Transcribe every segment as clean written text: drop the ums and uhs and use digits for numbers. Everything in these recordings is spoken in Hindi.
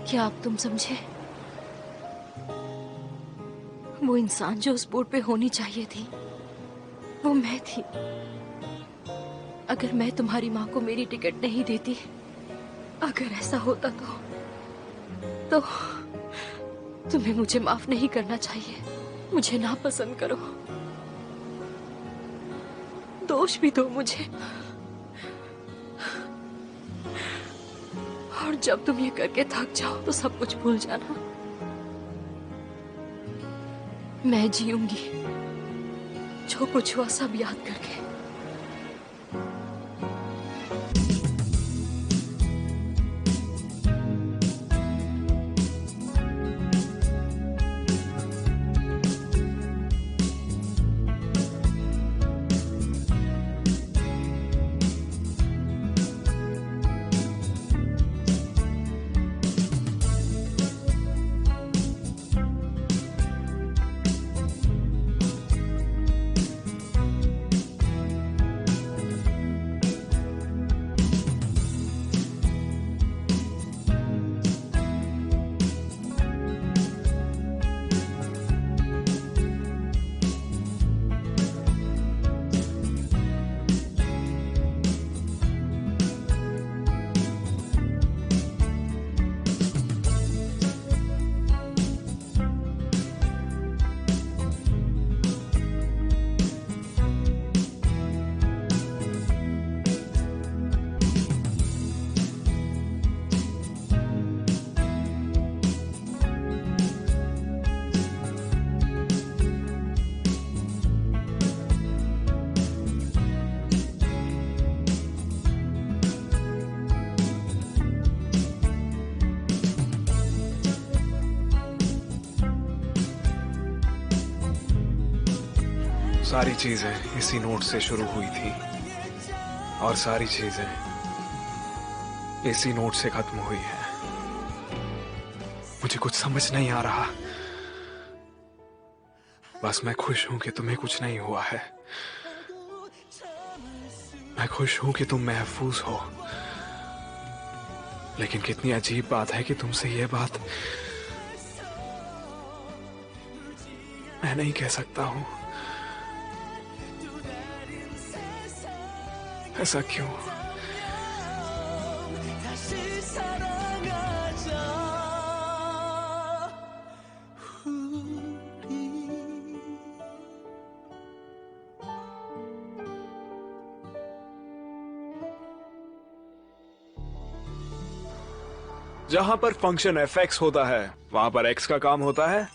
क्या अब तुम समझे? वो इंसान जो उस बोर्ड पे होनी चाहिए थी, वो मैं थी। अगर मैं तुम्हारी माँ को मेरी टिकट नहीं देती, अगर ऐसा होता तो तुम्हें मुझे माफ नहीं करना चाहिए। मुझे नापसंद करो, दोष भी दो मुझे, और जब तुम ये करके थक जाओ तो सब कुछ भूल जाना। मैं जीऊंगी जो कुछ हुआ सब याद करके। सारी चीजें इसी नोट से शुरू हुई थी और सारी चीजें इसी नोट से खत्म हुई हैं। मुझे कुछ समझ नहीं आ रहा। बस मैं खुश हूं कि तुम्हें कुछ नहीं हुआ है। मैं खुश हूं कि तुम महफूज हो। लेकिन कितनी अजीब बात है कि तुमसे यह बात मैं नहीं कह सकता हूं। ऐसा क्यों? जहां पर फंक्शन एफ(x) होता है वहां पर x का काम होता है।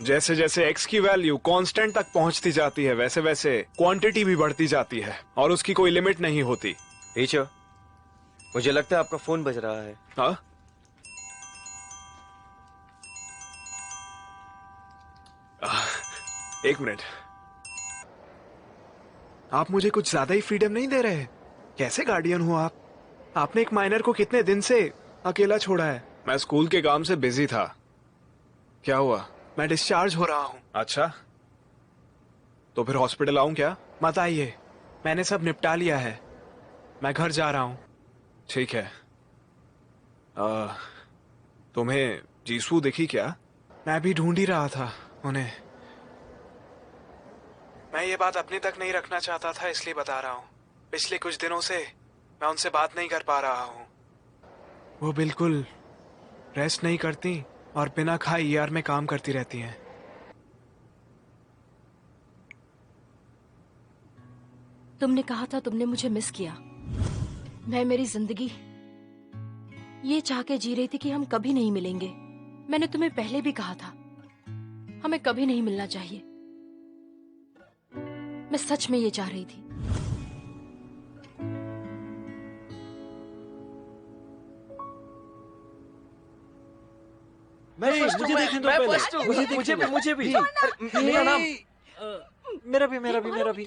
जैसे जैसे x की वैल्यू कांस्टेंट तक पहुंचती जाती है वैसे वैसे क्वांटिटी भी बढ़ती जाती है और उसकी कोई लिमिट नहीं होती। टीचर, मुझे लगता है आपका फोन बज रहा है। हाँ? एक मिनट। आप मुझे कुछ ज्यादा ही फ्रीडम नहीं दे रहे? कैसे गार्डियन हो आप? आपने एक माइनर को कितने दिन से अकेला छोड़ा है? मैं स्कूल के काम से बिजी था। क्या हुआ? मैं डिस्चार्ज हो रहा हूँ। अच्छा, तो फिर हॉस्पिटल आऊं क्या? मत आइए, मैंने सब निपटा लिया है। मैं घर जा रहा हूँ। ठीक है। तुम्हें जीसू दिखी क्या? मैं भी ढूंढ ही रहा था उन्हें। मैं ये बात अपने तक नहीं रखना चाहता था, इसलिए बता रहा हूँ। पिछले कुछ दिनों से मैं उनसे बात नहीं कर पा रहा हूँ। वो बिल्कुल रेस्ट नहीं करती और बिना खाए ईआर में काम करती रहती हैं। तुमने कहा था तुमने मुझे मिस किया। मैं मेरी जिंदगी ये चाह के जी रही थी कि हम कभी नहीं मिलेंगे। मैंने तुम्हें पहले भी कहा था हमें कभी नहीं मिलना चाहिए। मैं सच में ये चाह रही थी। मुझे देखने दो पहले। मुझे भी। मेरा नाम। मेरा भी।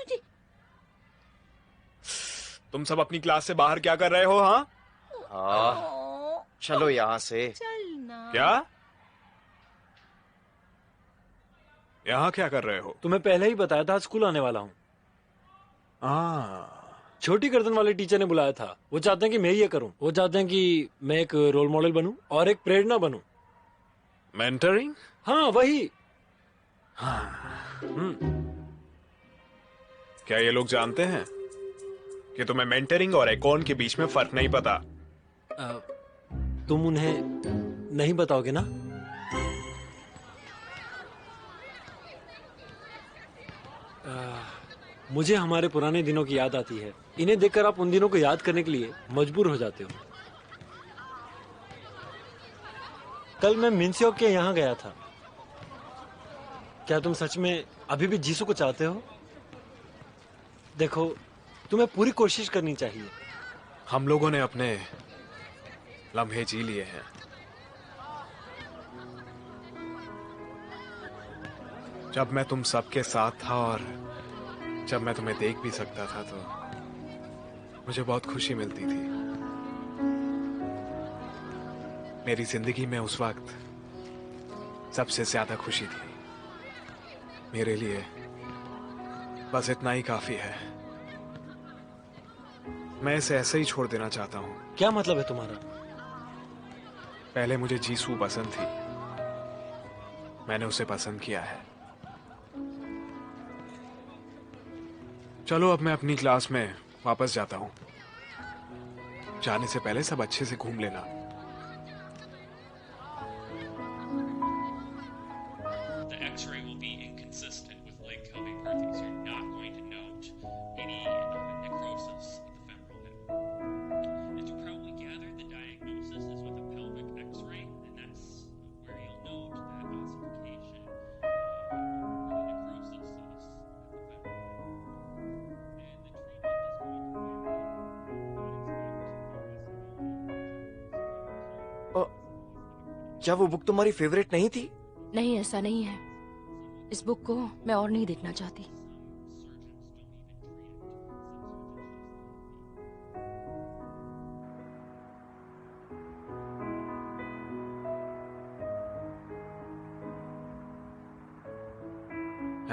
तुम सब अपनी क्लास से बाहर क्या कर रहे हो? हाँ, चलो यहाँ से। चलना। क्या? यहाँ क्या कर रहे हो? तुम्हें पहले ही बताया था स्कूल आने वाला हूँ। हाँ, छोटी गर्दन वाले टीचर ने बुलाया था। वो चाहते हैं कि मैं ये करूं। वो चाहते हैं कि मैं एक रोल मॉडल बनूं और एक प्रेरणा बनूं। मेंटरिंग? हाँ वही। क्या ये लोग जानते हैं कि तुम्हें मेंटरिंग और एकॉन के बीच में फर्क नहीं पता? तुम उन्हें नहीं बताओगे ना? मुझे हमारे पुराने दिनों की याद आती है। इन्हें देखकर आप उन दिनों को याद करने के लिए मजबूर हो जाते हो। कल मैं मिन्स्योक के यहाँ गया था। क्या तुम सच में अभी भी जीसू को चाहते हो? देखो, तुम्हें पूरी कोशिश करनी चाहिए। हम लोगों ने अपने लम्हे जी लिए हैं। जब मैं तुम सबके साथ था और जब मैं तुम्हें देख भी सकता था तो मुझे बहुत खुशी मिलती थी। मेरी जिंदगी में उस वक्त सबसे ज्यादा खुशी थी। मेरे लिए बस इतना ही काफी है। मैं इसे ऐसे ही छोड़ देना चाहता हूं। क्या मतलब है तुम्हारा? पहले मुझे जीसू पसंद थी। मैंने उसे पसंद किया है। चलो अब मैं अपनी क्लास में वापस जाता हूं। जाने से पहले सब अच्छे से घूम लेना। The X-ray will be inconsistent with leg coping proteins. You're not going to note any necrosis of the femoral head. As you probably gather, the diagnosis is with a pelvic X-ray, and that's where you'll note that ossification or the necrosis of the femoral head. And the treatment is going to vary. क्या वो बुक तुम्हारी फेवरेट नहीं थी? नहीं, ऐसा नहीं है। इस बुक को मैं और नहीं देखना चाहती।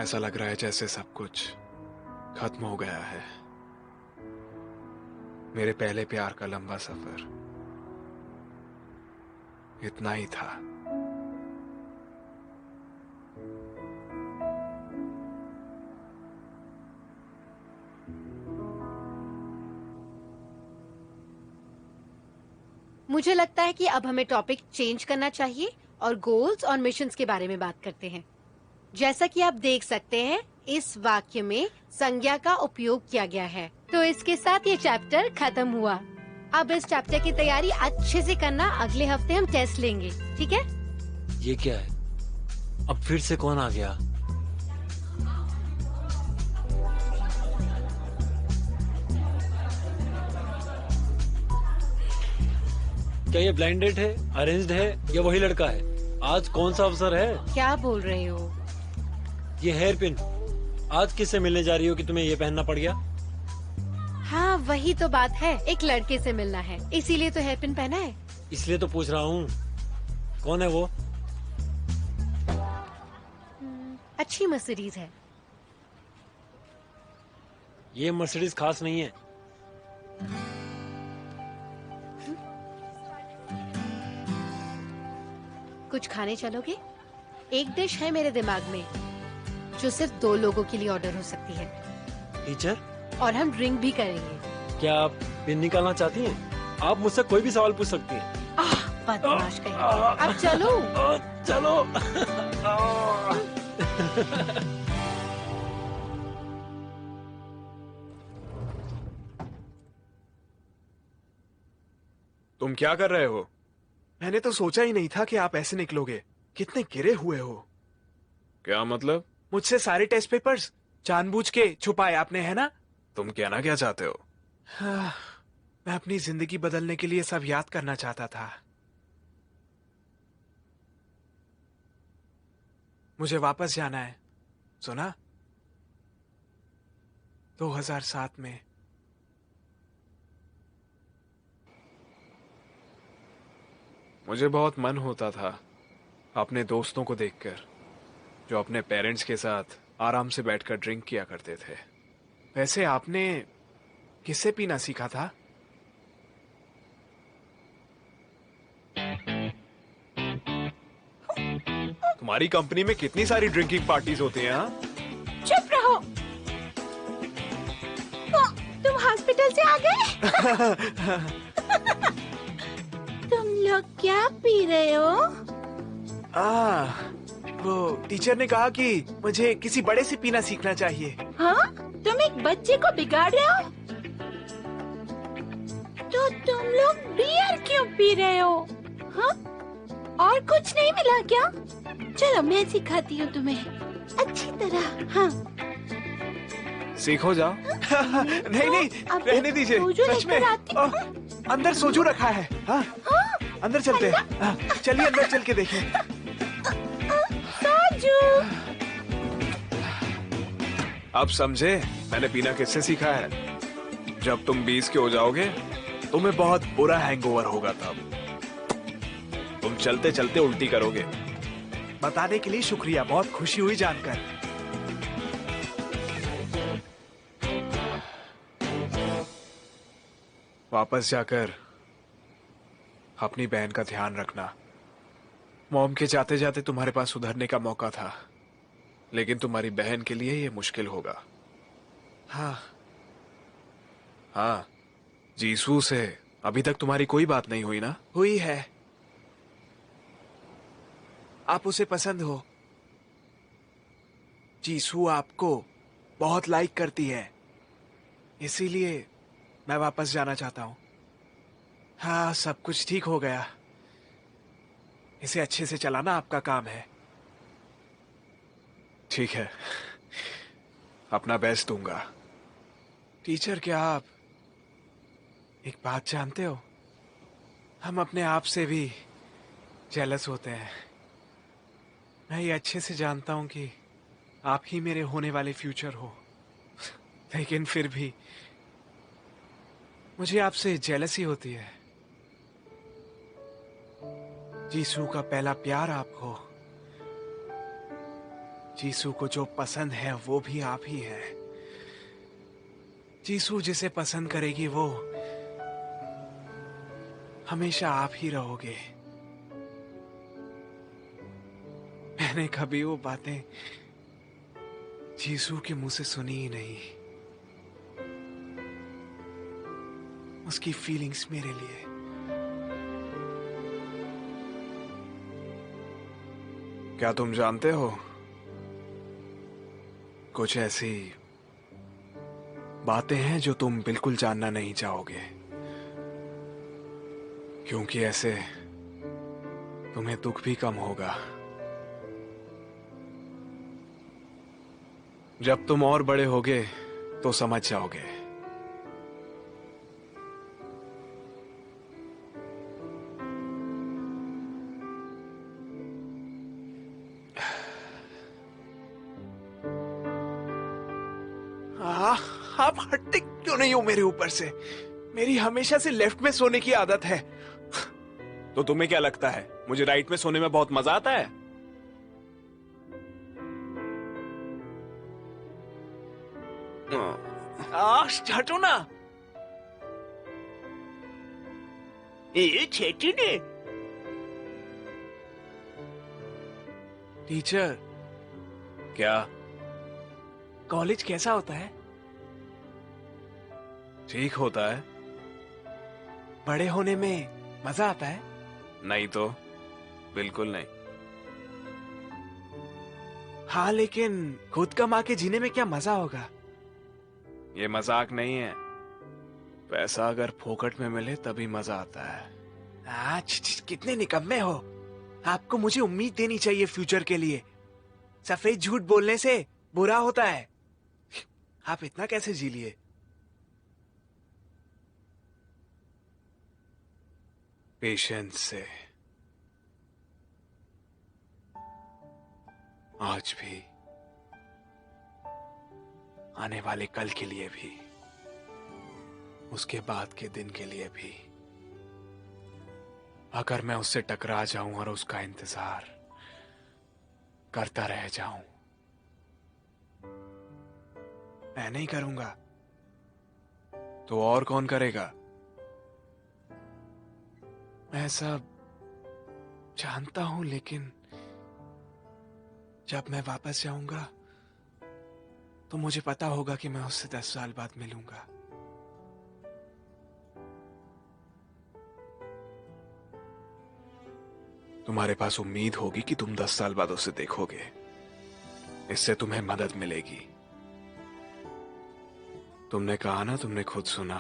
ऐसा लग रहा है जैसे सब कुछ खत्म हो गया है। मेरे पहले प्यार का लंबा सफर इतना ही था। मुझे लगता है कि अब हमें टॉपिक चेंज करना चाहिए और गोल्स और मिशंस के बारे में बात करते हैं। जैसा कि आप देख सकते हैं, इस वाक्य में संज्ञा का उपयोग किया गया है। तो इसके साथ ये चैप्टर खत्म हुआ। अब इस चैप्टर की तैयारी अच्छे से करना। अगले हफ्ते हम टेस्ट लेंगे, ठीक है? ये क्या है? अब फिर से कौन आ गया? क्या ये ब्लाइंड डेट है, अरेंज्ड है या वही लड़का है? आज कौन सा अवसर है? क्या बोल रहे हो? ये हेयर पिन आज किससे मिलने जा रही हो कि तुम्हें ये पहनना पड़ गया? हाँ, वही तो बात है। एक लड़के से मिलना है, इसीलिए तो हेयर पिन पहना है। इसलिए तो पूछ रहा हूँ, कौन है वो? अच्छी मर्सिडीज है। ये मर्सिडीज खास नहीं है। कुछ खाने चलोगे? एक डिश है मेरे दिमाग में जो सिर्फ 2 लोगों के लिए ऑर्डर हो सकती है। टीचर, और हम ड्रिंक भी करेंगे। क्या आप पिन निकालना चाहती हैं? आप मुझसे कोई भी सवाल पूछ सकती हैं। बदमाश कहीं। अब चलो। चलो। तुम क्या कर रहे हो? मैंने तो सोचा ही नहीं था कि आप ऐसे निकलोगे। कितने गिरे हुए हो। क्या मतलब? मुझसे सारे टेस्ट पेपर्स जानबूझ के छुपाए आपने, है ना? तुम कहना क्या चाहते हो? मैं अपनी जिंदगी बदलने के लिए सब याद करना चाहता था। मुझे वापस जाना है, सुना? 2007 में। मुझे बहुत मन होता था अपने दोस्तों को देखकर, जो अपने पेरेंट्स के साथ आराम से बैठकर ड्रिंक किया करते थे। वैसे आपने किससे पीना सीखा था? तुम्हारी कंपनी में कितनी सारी ड्रिंकिंग पार्टीज होती हैं, हाँ? चुप रहो। तुम हॉस्पिटल से आ गए? तुम लोग क्या पी रहे हो? वो टीचर ने कहा कि मुझे किसी बड़े से पीना सीखना चाहिए। हाँ? तुम एक बच्चे को बिगाड़ रहे हो? तो तुम लोग बियर क्यों पी रहे हो? हाँ? और कुछ नहीं मिला क्या? चलो मैं सिखाती हूँ तुम्हें अच्छी तरह। हाँ। सीखो जाओ। नहीं नहीं, अब रहने दीजिए। सोजू सच में। लेकर आती हूँ। अंदर सोजू रखा है। हाँ? हाँ, अंदर चलते हैं। हाँ, चलिए अंदर चल के देखें। सोजू। अब समझे मैंने पीना किससे सीखा है? जब तुम 20 के हो जाओगे तुम्हें बहुत बुरा हैंगओवर होगा, तब तुम चलते चलते उल्टी करोगे। बताने के लिए शुक्रिया, बहुत खुशी हुई जानकर। वापस जाकर अपनी बहन का ध्यान रखना। मॉम के जाते जाते तुम्हारे पास सुधरने का मौका था, लेकिन तुम्हारी बहन के लिए ये मुश्किल होगा। हाँ हाँ, जीसू से अभी तक तुम्हारी कोई बात नहीं हुई ना? हुई है। आप उसे पसंद हो। जीसू आपको बहुत लाइक करती है, इसीलिए मैं वापस जाना चाहता हूं। हाँ, सब कुछ ठीक हो गया। इसे अच्छे से चलाना आपका काम है। ठीक है, अपना बेस्ट दूंगा। टीचर, क्या आप एक बात जानते हो? हम अपने आप से भी जेलस होते हैं। मैं ये अच्छे से जानता हूं कि आप ही मेरे होने वाले फ्यूचर हो, लेकिन फिर भी मुझे आपसे जेलसी होती है। जीसू का पहला प्यार आप हो। जीसू को जो पसंद है वो भी आप ही है। जीसू जिसे पसंद करेगी वो हमेशा आप ही रहोगे। मैंने कभी वो बातें जीसू के मुंह से सुनी ही नहीं। उसकी फीलिंग्स मेरे लिए। क्या तुम जानते हो, कुछ ऐसी बातें हैं जो तुम बिल्कुल जानना नहीं चाहोगे, क्योंकि ऐसे तुम्हें दुख भी कम होगा। जब तुम और बड़े होगे तो समझ जाओगे। आप हटते क्यों नहीं हो मेरे ऊपर से? मेरी हमेशा से लेफ्ट में सोने की आदत है। तो तुम्हें क्या लगता है मुझे राइट में सोने में बहुत मजा आता है? हटो ना। ये छेटी ने। टीचर, क्या कॉलेज कैसा होता है? ठीक होता है। बड़े होने में मजा आता है? नहीं तो बिल्कुल नहीं। हाँ, लेकिन खुद कमा के जीने में क्या मजा होगा? ये मजाक नहीं है। पैसा अगर फोकट में मिले तभी मजा आता है। कितने निकम्मे हो। आपको मुझे उम्मीद देनी चाहिए फ्यूचर के लिए। सफेद झूठ बोलने से बुरा होता है। आप इतना कैसे जी लिए? पेशेंस से। आज भी, आने वाले कल के लिए भी, उसके बाद के दिन के लिए भी। अगर मैं उससे टकरा जाऊं और उसका इंतजार करता रह जाऊं, मैं नहीं करूंगा तो और कौन करेगा? मैं सब जानता हूं, लेकिन जब मैं वापस जाऊंगा तो मुझे पता होगा कि मैं उससे 10 साल बाद मिलूंगा। तुम्हारे पास उम्मीद होगी कि तुम 10 साल बाद उसे देखोगे, इससे तुम्हें मदद मिलेगी। तुमने कहा ना, तुमने खुद सुना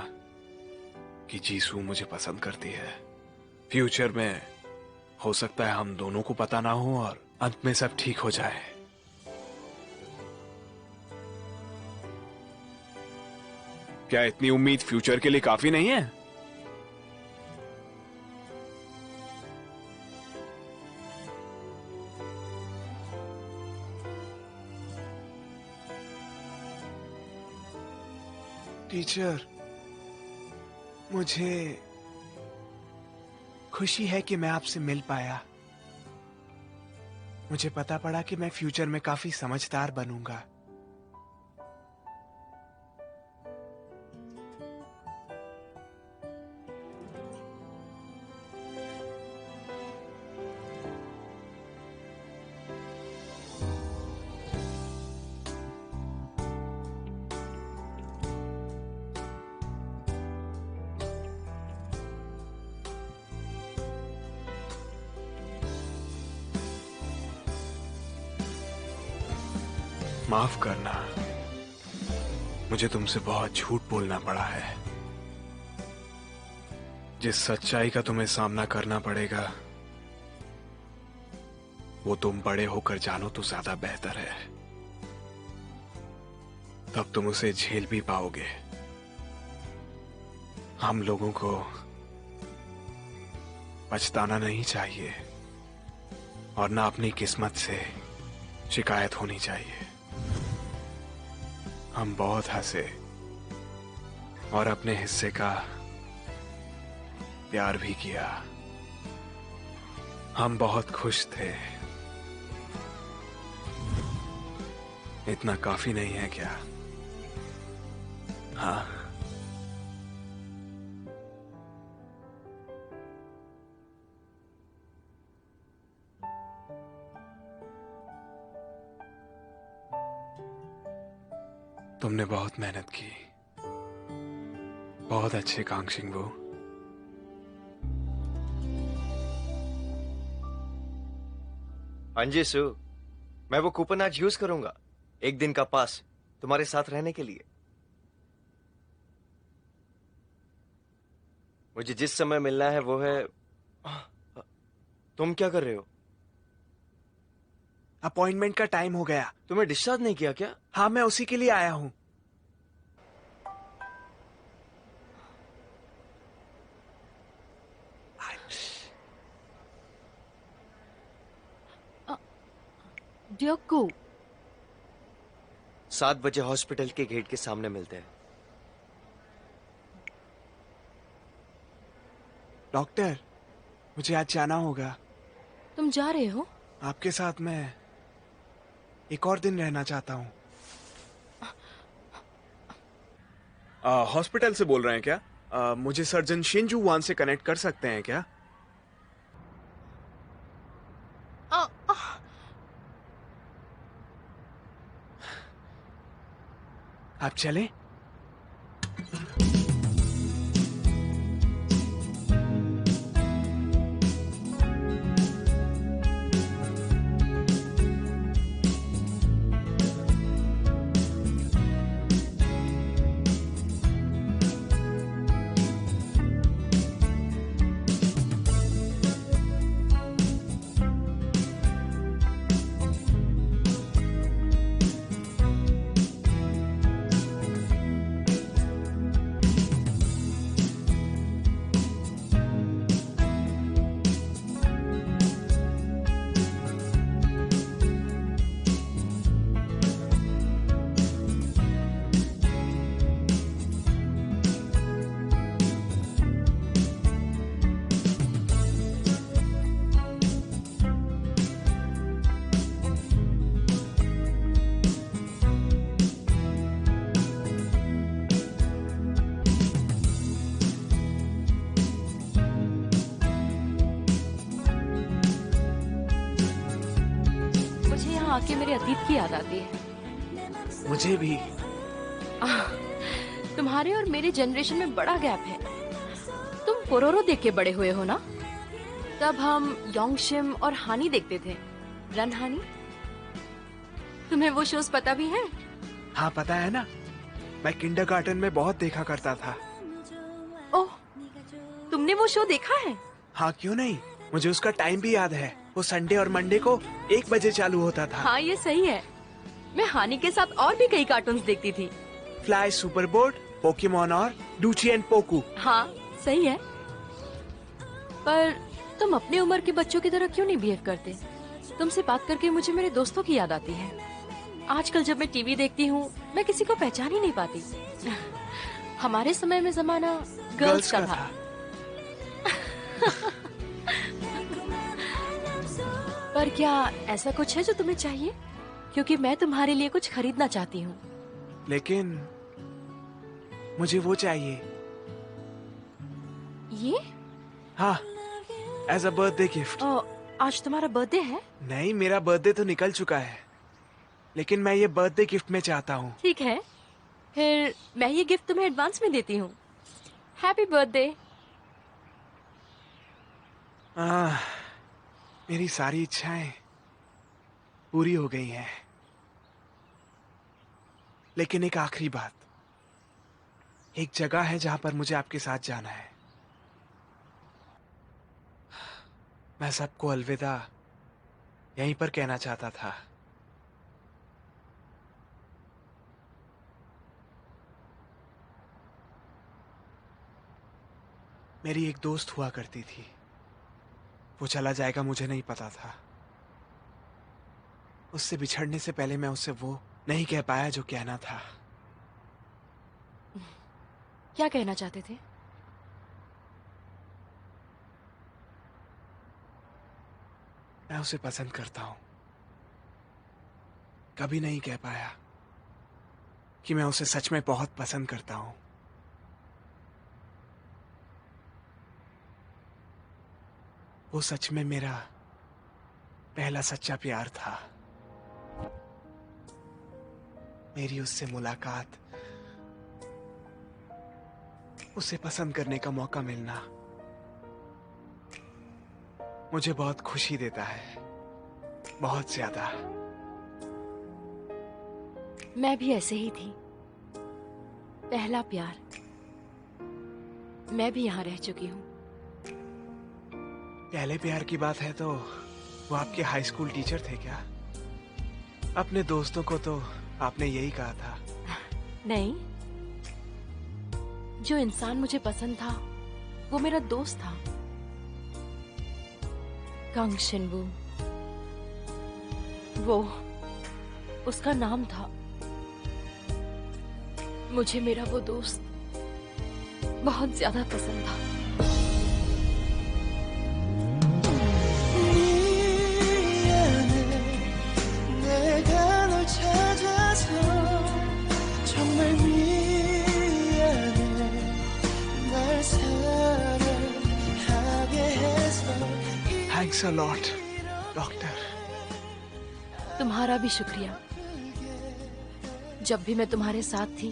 कि जीसू मुझे पसंद करती है। फ्यूचर में हो सकता है हम दोनों को पता ना हो और अंत में सब ठीक हो जाए। क्या इतनी उम्मीद फ्यूचर के लिए काफी नहीं है? टीचर, मुझे खुशी है कि मैं आपसे मिल पाया। मुझे पता पड़ा कि मैं फ्यूचर में काफी समझदार बनूंगा। माफ करना, मुझे तुमसे बहुत झूठ बोलना पड़ा है। जिस सच्चाई का तुम्हें सामना करना पड़ेगा वो तुम बड़े होकर जानो तो ज्यादा बेहतर है। तब तुम उसे झेल भी पाओगे। हम लोगों को पछताना नहीं चाहिए और ना अपनी किस्मत से शिकायत होनी चाहिए। हम बहुत हंसे और अपने हिस्से का प्यार भी किया। हम बहुत खुश थे। इतना काफी नहीं है क्या? हाँ, तुमने बहुत मेहनत की। बहुत अच्छे कांगशिंग वो। हाँ जी सू, मैं वो कूपन आज यूज करूंगा। 1 दिन का पास तुम्हारे साथ रहने के लिए। मुझे जिस समय मिलना है वो है। तुम क्या कर रहे हो? अपॉइंटमेंट का टाइम हो गया। तुम्हें डिस्चार्ज नहीं किया क्या? हाँ, मैं उसी के लिए आया हूं। ड्योकू, 7 बजे हॉस्पिटल के गेट के सामने मिलते हैं। डॉक्टर, मुझे आज जाना होगा। तुम जा रहे हो? आपके साथ मैं एक और दिन रहना चाहता हूँ। हॉस्पिटल से बोल रहे हैं क्या? मुझे सर्जन शिंजू वान से कनेक्ट कर सकते हैं क्या? आप चलें? यहाँ आके मेरे अतीत की याद आती है। मुझे भी। तुम्हारे और मेरे जनरेशन में बड़ा गैप है। तुम पोरोरो देख के बड़े हुए हो ना? तब हम योंगशिम और हानी देखते थे। रन हानी, तुम्हें वो शोज पता भी है? हाँ पता है ना, मैं किंडरगार्टन में बहुत देखा करता था। ओह, तुमने वो शो देखा है? हाँ क्यों नहीं, मुझे उसका टाइम भी याद है। वो संडे और मंडे को 1 बजे चालू होता था। हाँ ये सही है। मैं हानी के साथ और भी कई कार्टून्स देखती थी। फ्लाई सुपरबोर्ड, पोकेमोन और डूची एंड पोकू। हाँ सही है। पर तुम अपने उम्र के बच्चों की तरह क्यों नहीं बिहेव करते? तुमसे बात करके मुझे मेरे दोस्तों की याद आती है। आजकल जब मैं टीवी देखती हूँ मैं किसी को पहचान ही नहीं पाती। हमारे समय में जमाना गर्ल्स का था। पर क्या ऐसा कुछ है जो तुम्हें चाहिए? क्योंकि मैं तुम्हारे लिए कुछ खरीदना चाहती हूँ। लेकिन मुझे वो चाहिए। ये? हाँ, एज अ बर्थडे गिफ्ट। आज तुम्हारा बर्थडे है? नहीं, मेरा बर्थडे तो निकल चुका है, लेकिन मैं ये बर्थडे गिफ्ट में चाहता हूँ। ठीक है, फिर मैं ये गिफ्ट तुम्हें एडवांस में देती हूँ। Happy birthday. मेरी सारी इच्छाएं पूरी हो गई हैं, लेकिन एक आखिरी बात। एक जगह है जहां पर मुझे आपके साथ जाना है। मैं सबको अलविदा यहीं पर कहना चाहता था। मेरी एक दोस्त हुआ करती थी, वो चला जाएगा मुझे नहीं पता था। उससे बिछड़ने से पहले मैं उससे वो नहीं कह पाया जो कहना था। क्या कहना चाहते थे? मैं उसे पसंद करता हूं। कभी नहीं कह पाया कि मैं उसे सच में बहुत पसंद करता हूं। वो सच में मेरा पहला सच्चा प्यार था। मेरी उससे मुलाकात, उसे पसंद करने का मौका मिलना मुझे बहुत खुशी देता है, बहुत ज्यादा। मैं भी ऐसे ही थी। पहला प्यार। मैं भी यहाँ रह चुकी हूँ। पहले प्यार की बात है तो वो आपके हाई स्कूल टीचर थे क्या? अपने दोस्तों को तो आपने यही कहा था। नहीं, जो इंसान मुझे पसंद था वो मेरा दोस्त था, कंग शिनवू। वो उसका नाम था। मुझे मेरा वो दोस्त बहुत ज्यादा पसंद था। Thanks a lot doctor. तुम्हारा भी शुक्रिया। जब भी मैं तुम्हारे साथ थी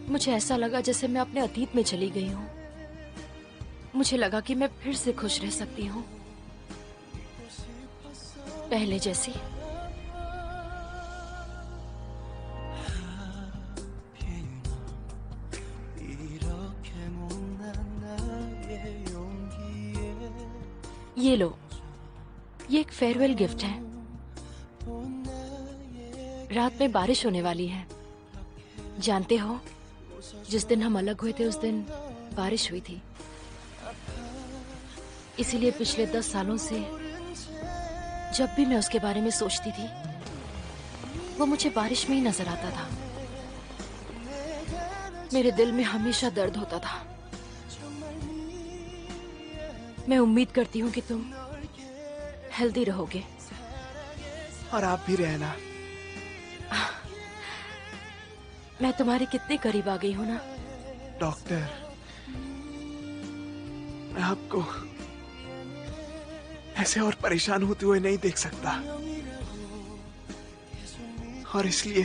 मुझे ऐसा लगा जैसे मैं अपने अतीत में चली गई हूँ। मुझे लगा कि मैं फिर से खुश रह सकती हूँ, पहले जैसी। ये लो, ये एक फेयरवेल गिफ्ट है। रात में बारिश होने वाली है। जानते हो, जिस दिन हम अलग हुए थे उस दिन बारिश हुई थी। इसीलिए पिछले 10 सालों से जब भी मैं उसके बारे में सोचती थी वो मुझे बारिश में ही नजर आता था। मेरे दिल में हमेशा दर्द होता था। मैं उम्मीद करती हूँ कि तुम हेल्दी रहोगे। और आप भी रहना। मैं तुम्हारे कितने करीब आ गई हूँ ना डॉक्टर। मैं आपको ऐसे और परेशान होते हुए नहीं देख सकता। और इसलिए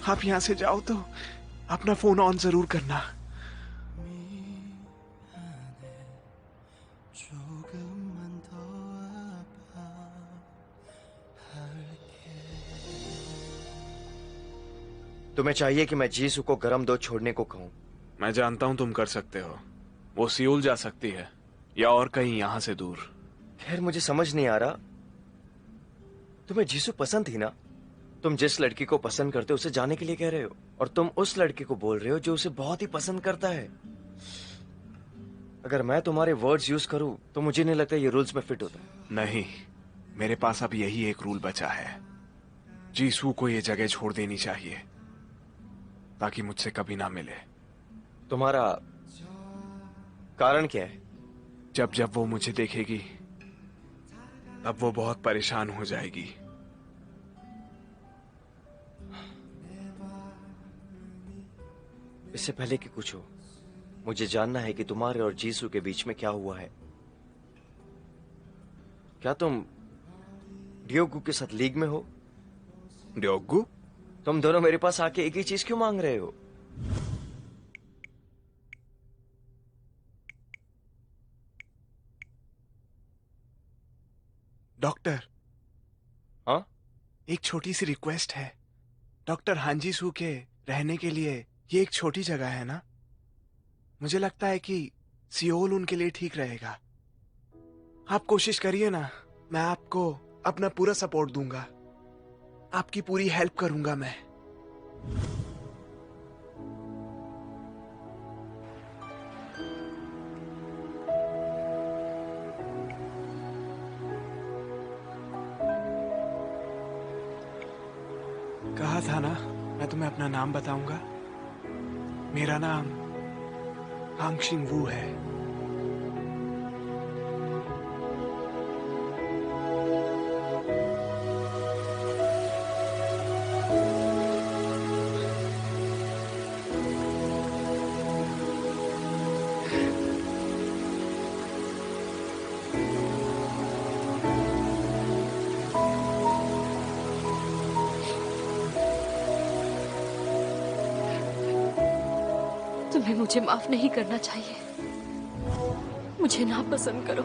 आप यहां से जाओ तो अपना फोन ऑन जरूर करना। तुम्हें चाहिए कि मैं जीसू को गरम दूध छोड़ने को कहूं? मैं जानता हूं तुम कर सकते हो। वो सियोल जा सकती है या और कहीं यहां से दूर। खैर, मुझे समझ नहीं आ रहा, तुम्हें जीसू पसंद थी ना? तुम जिस लड़की को पसंद करते हो उसे जाने के लिए कह रहे हो, और तुम उस लड़के को बोल रहे हो जो उसे बहुत ही पसंद करता है। अगर मैं तुम्हारे वर्ड्स यूज करूं तो मुझे नहीं लगता ये रूल्स में फिट होता है। नहीं, मेरे पास अब यही एक रूल बचा है। जीसू को ये जगह छोड़ देनी चाहिए ताकि मुझसे कभी ना मिले। तुम्हारा कारण क्या है? जब जब वो मुझे देखेगी तब वो बहुत परेशान हो जाएगी। इससे पहले कि कुछ हो, मुझे जानना है कि तुम्हारे और जीसू के बीच में क्या हुआ है। क्या तुम डियोगू के साथ लीग में हो? डियोगू? तुम दोनों मेरे पास आके एक ही चीज क्यों मांग रहे हो? डॉक्टर, हाँ? एक छोटी सी रिक्वेस्ट है। डॉक्टर हांजीसू के रहने के लिए ये एक छोटी जगह है ना? मुझे लगता है कि सियोल उनके लिए ठीक रहेगा। आप कोशिश करिए ना, मैं आपको अपना पूरा सपोर्ट दूंगा, आपकी पूरी हेल्प करूंगा मैं। कहा था ना मैं तुम्हें अपना नाम बताऊंगा। मेरा नाम हांगशिंग वू है। तुम्हें मुझे माफ नहीं करना चाहिए। मुझे नापसंद करो,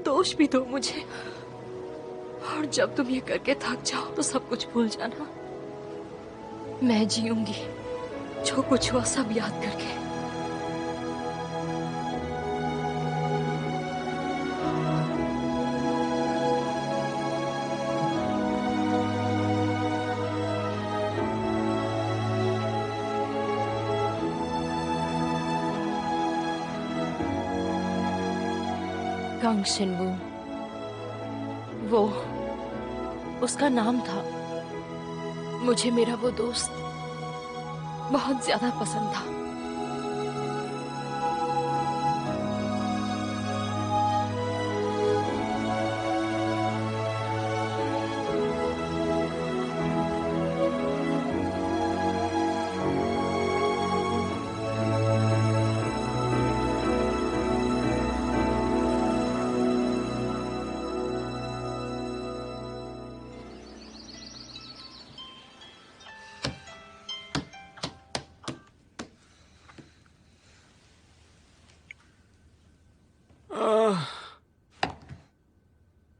दोष भी दो मुझे, और जब तुम ये करके थक जाओ तो सब कुछ भूल जाना। मैं जीऊंगी जो कुछ हुआ सब याद करके। गांगशिनवू, वो उसका नाम था। मुझे मेरा वो दोस्त बहुत ज्यादा पसंद था।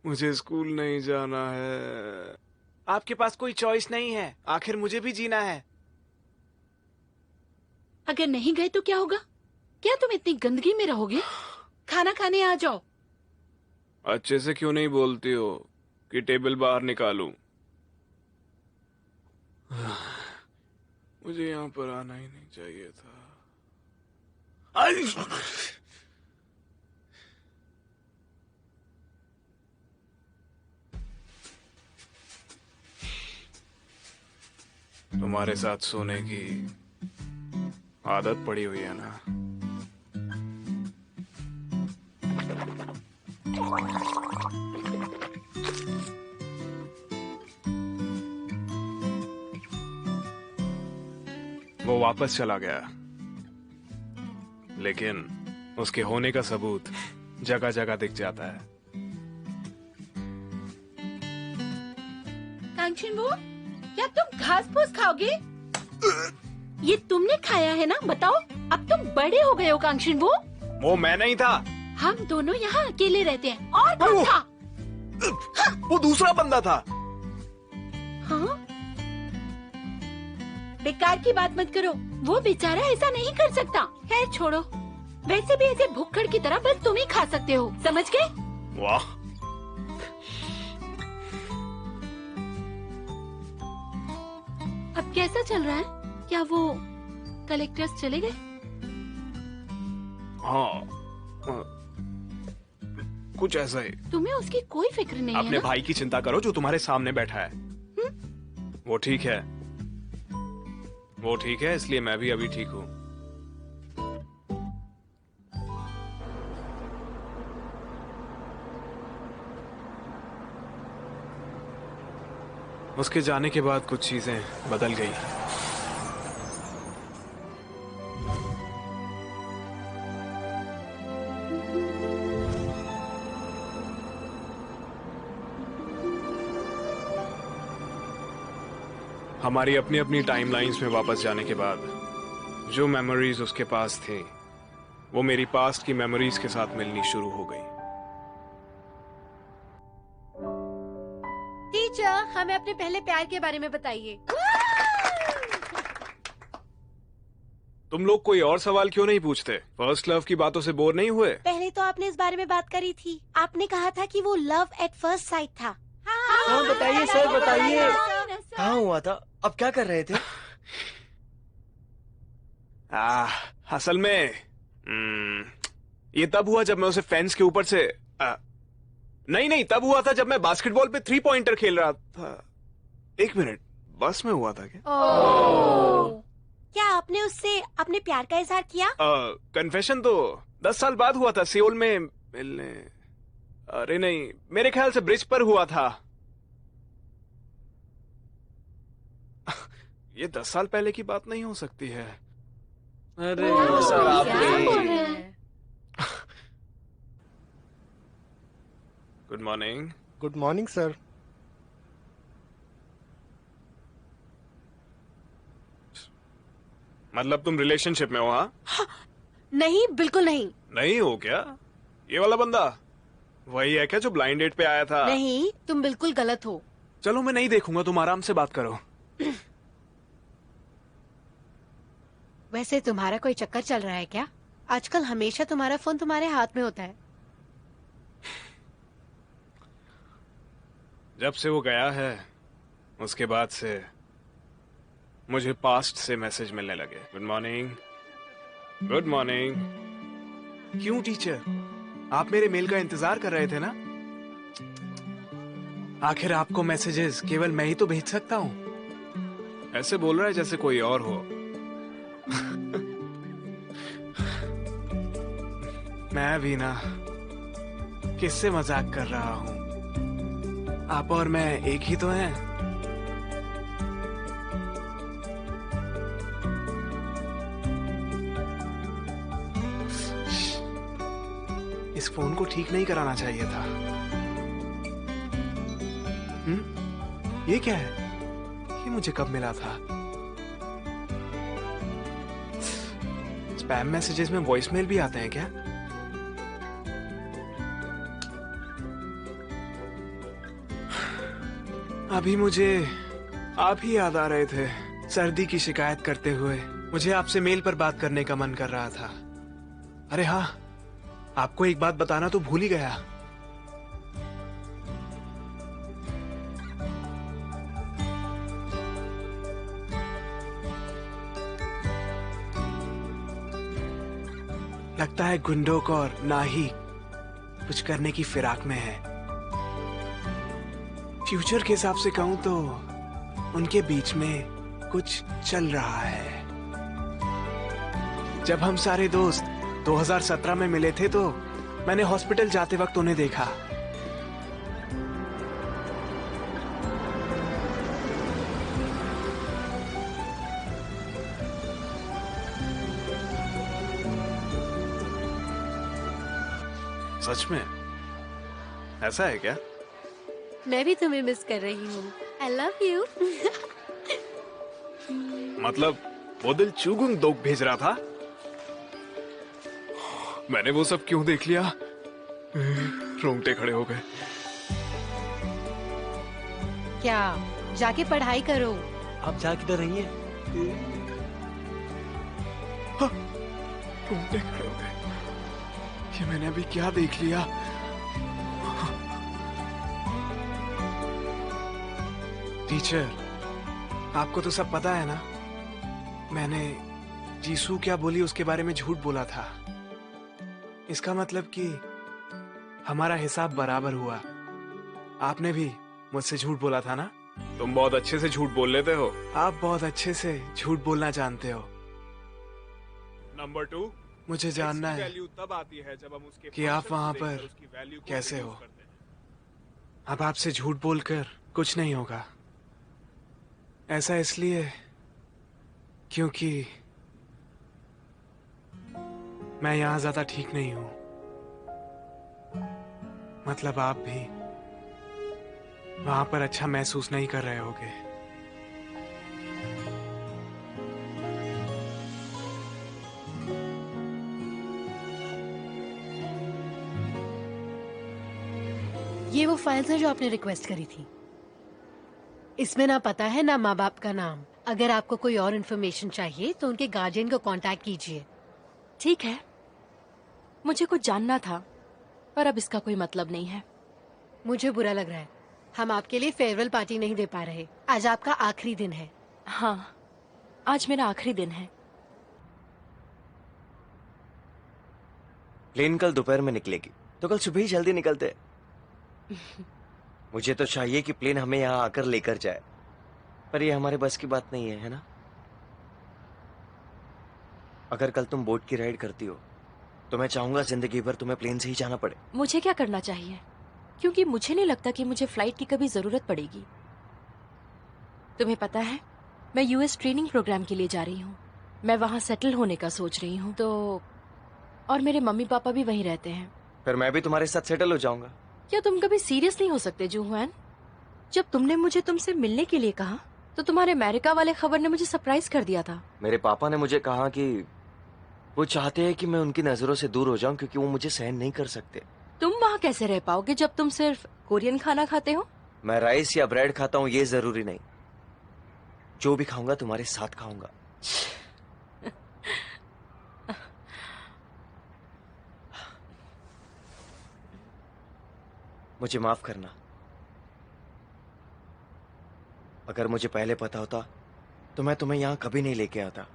मुझे स्कूल नहीं जाना है। आपके पास कोई चॉइस नहीं है, आखिर मुझे भी जीना है। अगर नहीं गए तो क्या होगा? क्या तुम इतनी गंदगी में रहोगे? खाना खाने आ जाओ। अच्छे से क्यों नहीं बोलती हो कि टेबल बाहर निकालूं? मुझे यहाँ पर आना ही नहीं चाहिए था। तुम्हारे साथ सोने की आदत पड़ी हुई है ना। वो वापस चला गया, लेकिन उसके होने का सबूत जगह जगह दिख जाता है। कांक्षिन वो, क्या तुम घास फूस खाओगे? ये तुमने खाया है ना? बताओ, अब तुम बड़े हो गए हो कांक्षिन वो मैं नहीं था। हम दोनों यहाँ अकेले रहते हैं। और कौन था? वो दूसरा बंदा था। हाँ? बेकार की बात मत करो, वो बेचारा ऐसा नहीं कर सकता। खैर छोड़ो, वैसे भी ऐसे भुक्खड़ की तरह बस तुम ही खा सकते हो, समझ गए? वाह, अब कैसा चल रहा है? क्या वो कलेक्टर्स चले गए? हाँ, कुछ ऐसा ही। तुम्हें उसकी कोई फिक्र नहीं है अपने ना? भाई की चिंता करो जो तुम्हारे सामने बैठा है। वो ठीक है, वो ठीक है, इसलिए मैं भी अभी ठीक हूँ। उसके जाने के बाद कुछ चीजें बदल गई। हमारी अपनी अपनी टाइमलाइंस में वापस जाने के बाद जो मेमोरीज उसके पास थी वो मेरी पास्ट की मेमोरीज के साथ मिलनी शुरू हो गई। टीचर, हमें अपने पहले प्यार के बारे में बताइए। तुम लोग कोई और सवाल क्यों नहीं पूछते? फर्स्ट लव की बातों से बोर नहीं हुए? पहले तो आपने इस बारे में बात करी थी। आपने कहा था कि वो लव एट फर्स्ट साइट था। हाँ बताइए सर, बताइए। हाँ हुआ था। अब क्या कर रहे थे? असल में ये तब हुआ जब मैं उसे फेंस के ऊपर से नहीं, तब हुआ था जब मैं बास्केटबॉल पे 3 पॉइंटर खेल रहा था। 1 मिनट, बस में हुआ था क्या? क्या आपने उससे अपने प्यार का इजहार किया? कन्फेशन तो 10 साल बाद हुआ था, सियोल में मिलने। अरे नहीं, मेरे ख्याल से ब्रिज पर हुआ था। ये 10 साल पहले की बात नहीं हो सकती है। अरे सर, आप क्या बोल रहे हैं? Good morning. Good morning sir. मतलब तुम रिलेशनशिप में हो? हाँ? नहीं, बिल्कुल नहीं। नहीं हो क्या? ये वाला बंदा वही है क्या जो ब्लाइंड डेट पे आया था? नहीं, तुम बिल्कुल गलत हो। चलो मैं नहीं देखूंगा, तुम आराम से बात करो। वैसे तुम्हारा कोई चक्कर चल रहा है क्या? आजकल हमेशा तुम्हारा फोन तुम्हारे हाथ में होता है। जब से वो गया है उसके बाद से मुझे पास्ट से मैसेज मिलने लगे। Good morning, good morning. क्यों टीचर, आप मेरे मेल का इंतजार कर रहे थे ना? आखिर आपको मैसेजेस केवल मैं ही तो भेज सकता हूं। ऐसे बोल रहा है जैसे कोई और हो। मैं भी ना किससे मजाक कर रहा हूं। आप और मैं एक ही तो हैं। इस फोन को ठीक नहीं कराना चाहिए था। ये क्या है? ये मुझे कब मिला था? स्पैम मैसेजेस में वॉइसमेल भी आते हैं क्या? अभी मुझे आप ही याद आ रहे थे। सर्दी की शिकायत करते हुए मुझे आपसे मेल पर बात करने का मन कर रहा था। अरे हाँ, आपको एक बात बताना तो भूल ही गया। लगता है गुंडोक और नाही कुछ करने की फिराक में है। फ्यूचर के हिसाब से कहूं तो उनके बीच में कुछ चल रहा है। जब हम सारे दोस्त 2017 में मिले थे तो मैंने हॉस्पिटल जाते वक्त उन्हें देखा। सच में ऐसा है क्या? मैं भी तुम्हें मिस कर रही हूँ। I love you. मतलब वो दिल चुगुन दोग भेज रहा था। मैंने वो सब क्यों देख लिया? रोंगटे खड़े हो गए। क्या जाके पढ़ाई करो। आप जा किधर रही हैं? रोंगटे खड़े हो गए। ये मैंने अभी क्या देख लिया? टीचर, आपको तो सब पता है ना, मैंने जीसू क्या बोली उसके बारे में झूठ बोला था। इसका मतलब कि हमारा हिसाब बराबर हुआ। आपने भी मुझसे झूठ बोला था ना? तुम बहुत अच्छे से झूठ बोल लेते हो। आप बहुत अच्छे से झूठ बोलना जानते हो। नंबर 2, मुझे जानना है तब आती है जब हम उसके कि आप वहां पर कैसे हो। अब आपसे झूठ बोलकर कुछ नहीं होगा। ऐसा इसलिए क्योंकि मैं यहां ज्यादा ठीक नहीं हूं। मतलब आप भी वहां पर अच्छा महसूस नहीं कर रहे होगे। ये वो फाइल्स हैं जो आपने रिक्वेस्ट करी थी। इसमें ना पता है ना माँ बाप का नाम। अगर आपको कोई और इन्फॉर्मेशन चाहिए तो उनके गार्जियन को कांटेक्ट कीजिए। ठीक है, मुझे कुछ जानना था, पर अब इसका कोई मतलब नहीं है। मुझे बुरा लग रहा है, हम आपके लिए फेयरवेल पार्टी नहीं दे पा रहे। आज आपका आखिरी दिन है। हाँ, आज मेरा आखिरी दिन है। प्लेन कल दोपहर में निकलेगी, तो कल सुबह ही जल्दी निकलते। मुझे तो चाहिए कि प्लेन हमें यहाँ आकर लेकर जाए, पर ये हमारे बस की बात नहीं है ना? अगर कल तुम बोट की राइड करती हो तो मैं चाहूंगा जिंदगी भर तुम्हें प्लेन से ही जाना पड़े। मुझे क्या करना चाहिए? क्योंकि मुझे नहीं लगता कि मुझे फ्लाइट की कभी जरूरत पड़ेगी। तुम्हें पता है, मैं यूएस ट्रेनिंग प्रोग्राम के लिए जा रही हूँ। मैं वहाँ सेटल होने का सोच रही हूँ, तो और मेरे मम्मी पापा भी वहीं रहते हैं। फिर मैं भी तुम्हारे साथ सेटल हो जाऊंगा। क्या तुम कभी सीरियस नहीं हो सकते जूहुआन? जब तुमने मुझे तुमसे मिलने के लिए कहा तो तुम्हारे अमेरिका वाले खबर ने मुझे सरप्राइज कर दिया था। मेरे पापा ने मुझे कहा कि वो चाहते हैं कि मैं उनकी नजरों से दूर हो जाऊं, क्योंकि वो मुझे सहन नहीं कर सकते। तुम वहाँ कैसे रह पाओगे जब तुम सिर्फ कोरियन खाना खाते हो? मैं राइस या ब्रेड खाता हूँ ये जरूरी नहीं। जो भी खाऊंगा तुम्हारे साथ खाऊंगा। मुझे माफ करना। अगर मुझे पहले पता होता तो मैं तुम्हें यहां कभी नहीं लेके आता।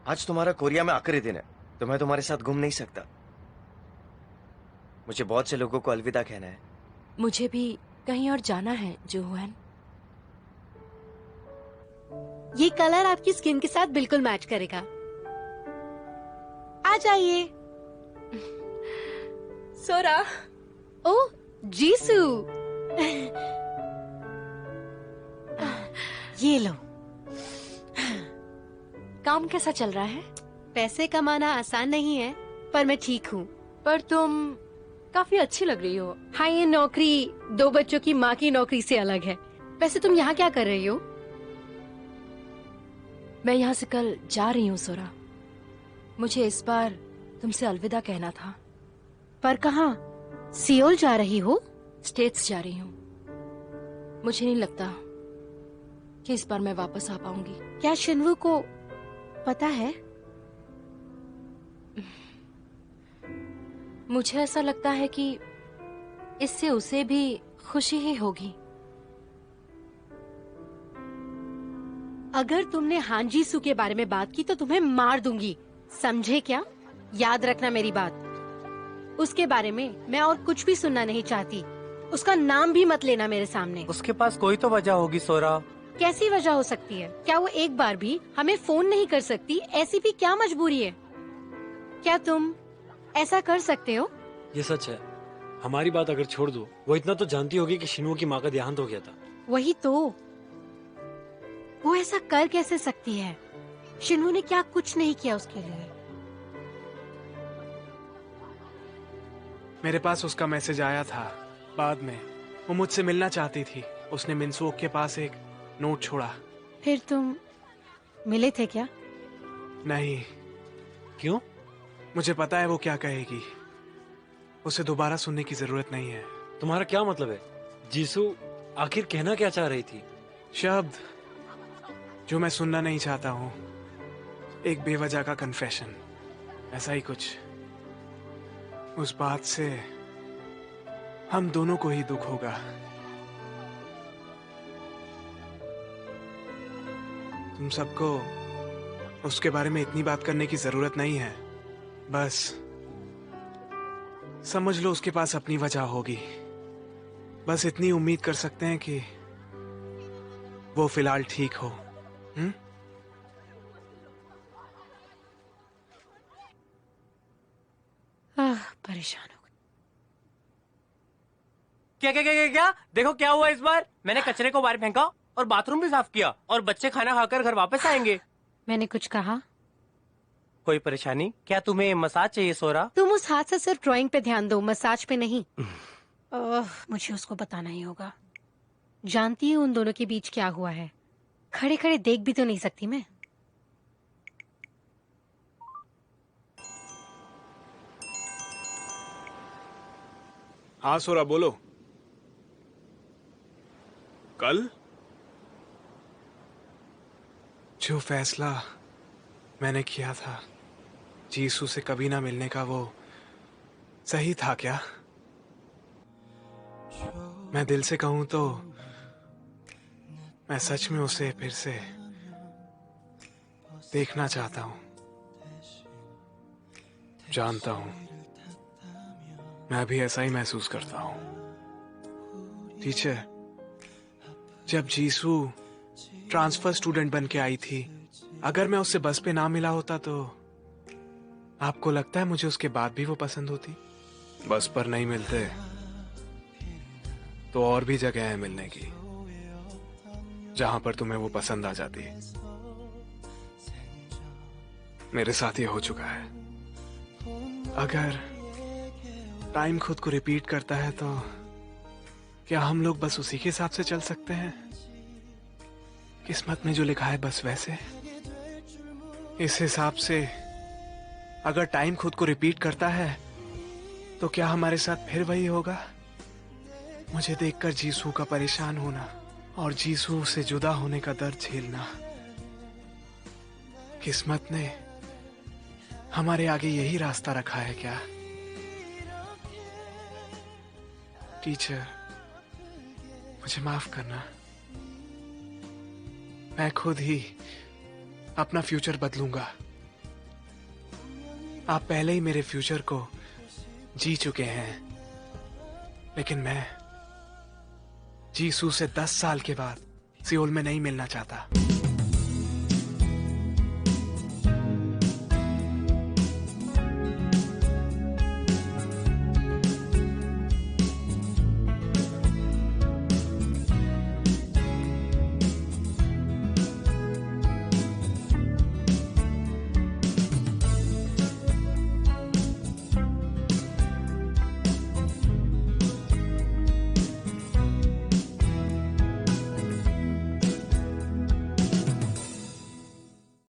आज तुम्हारा कोरिया में आखिरी दिन है, तो मैं तुम्हारे साथ घूम नहीं सकता। मुझे बहुत से लोगों को अलविदा कहना है। मुझे भी कहीं और जाना है जूहुआन। ये कलर आपकी स्किन के साथ बिल्कुल मैच करेगा। आ जाइए। सोरा। ओह जीसू। ये लो। काम कैसा चल रहा है? पैसे कमाना आसान नहीं है, पर मैं ठीक हूँ। पर तुम काफी अच्छी लग रही हो। हाँ, ये नौकरी 2 बच्चों की माँ की नौकरी से अलग है। वैसे तुम यहाँ क्या कर रही हो? मैं यहाँ से कल जा रही हूँ सोरा। मुझे इस बार तुमसे अलविदा कहना था। पर कहाँ? सियोल जा रही हो? स्टेट्स जा रही हूँ। मुझे नहीं लगता कि इस बार मैं वापस आ पाऊंगी। क्या शिनवू को पता है? मुझे ऐसा लगता है कि इससे उसे भी खुशी ही होगी। अगर तुमने हांजीसू के बारे में बात की तो तुम्हें मार दूंगी, समझे क्या? याद रखना मेरी बात। उसके बारे में मैं और कुछ भी सुनना नहीं चाहती। उसका नाम भी मत लेना मेरे सामने। उसके पास कोई तो वजह होगी सोरा। कैसी वजह हो सकती है? क्या वो एक बार भी हमें फोन नहीं कर सकती? ऐसी भी क्या मजबूरी है? क्या तुम ऐसा कर सकते हो? ये सच है। हमारी बात अगर छोड़ दो, वो इतना तो जानती होगी कि शिनवू की माँ का देहांत हो गया था। वही तो। वो ऐसा कर कैसे सकती है? शिनवू ने क्या कुछ नहीं किया उसके लिए। मेरे पास उसका मैसेज आया था बाद में। वो मुझसे मिलना चाहती थी। उसने मिनसोक के पास एक नोट छोड़ा। फिर तुम मिले थे क्या? नहीं, क्यों? मुझे पता है वो क्या कहेगी। उसे दोबारा सुनने की जरूरत नहीं है। तुम्हारा क्या मतलब है? जीसू आखिर कहना क्या चाह रही थी? शब्द जो मैं सुनना नहीं चाहता हूँ, एक बेवजह का कन्फेशन, ऐसा ही कुछ। उस बात से हम दोनों को ही दुख होगा। तुम सबको उसके बारे में इतनी बात करने की जरूरत नहीं है। बस समझ लो उसके पास अपनी वजह होगी। बस इतनी उम्मीद कर सकते हैं कि वो फिलहाल ठीक हो। परेशान हो गई। क्या क्या क्या क्या क्या? देखो क्या हुआ इस बार। मैंने कचरे को बाहर फेंका और बाथरूम भी साफ किया और बच्चे खाना खाकर घर वापस आएंगे। मैंने कुछ कहा? कोई परेशानी? क्या तुम्हें मसाज चाहिए सोरा? तुम उस हाथ से सिर्फ ड्राइंग पे ध्यान दो, मसाज पे नहीं। मुझे उसको बताना ही होगा। जानती हूँ उन दोनों के बीच क्या हुआ है। खड़े खड़े देख भी तो नहीं सकती मैं। हाँ सोरा, बोलो। कल जो फैसला मैंने किया था जीसू से कभी ना मिलने का, वो सही था क्या? मैं दिल से कहूं तो मैं सच में उसे फिर से देखना चाहता हूं। जानता हूं मैं भी ऐसा ही महसूस करता हूं। टीचर, जब जीसू ट्रांसफर स्टूडेंट बन के आई थी, अगर मैं उससे बस पे ना मिला होता तो आपको लगता है मुझे उसके बाद भी वो पसंद होती? बस पर नहीं मिलते तो और भी जगह है मिलने की जहां पर तुम्हें वो पसंद आ जाती। मेरे साथ ये हो चुका है। अगर टाइम खुद को रिपीट करता है तो क्या हम लोग बस उसी के हिसाब से चल सकते हैं? किस्मत में जो लिखा है बस वैसे। इस हिसाब से अगर टाइम खुद को रिपीट करता है तो क्या हमारे साथ फिर वही होगा? मुझे देखकर जीसू का परेशान होना और जीसू से जुदा होने का दर्द झेलना। किस्मत ने हमारे आगे यही रास्ता रखा है क्या? टीचर, मुझे माफ करना। मैं खुद ही अपना फ्यूचर बदलूंगा। आप पहले ही मेरे फ्यूचर को जी चुके हैं, लेकिन मैं जीसू से 10 साल के बाद सियोल में नहीं मिलना चाहता।